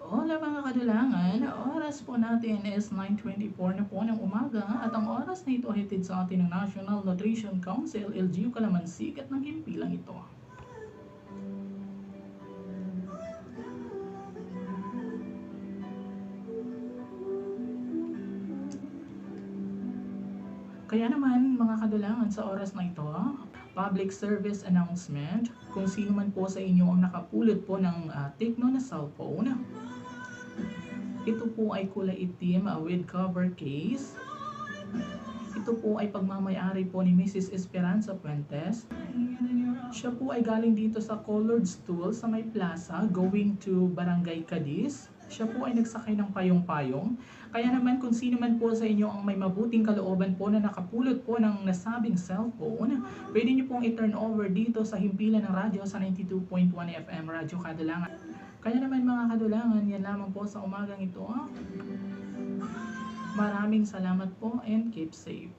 Hola mga kadulangan, oras po natin is 9:24 na po ng umaga at ang oras na ito hatid sa atin ng National Nutrition Council, LGU Calamansig at ng himpilang ito. Kaya naman mga kadulangan sa oras na ito, public service announcement, kung sino man po sa inyo ang nakapulot po ng Tecno na cellphone, ito po ay kulay itim with cover case. Ito po ay pagmamayari po ni Mrs. Esperanza Puentes. Siya po ay galing dito sa Colored Stool sa may plaza going to Barangay Cadiz. Siya po ay nagsakay ng payong-payong. Kaya naman kung sino man po sa inyo ang may mabuting kalooban po na nakapulot po ng nasabing cellphone, pwede nyo pong i-turn over dito sa himpilan ng radyo sa 92.1 FM Radyo Kadulangan. Kaya naman mga kadulangan, yan lamang po sa umagang ito. Maraming salamat po and keep safe.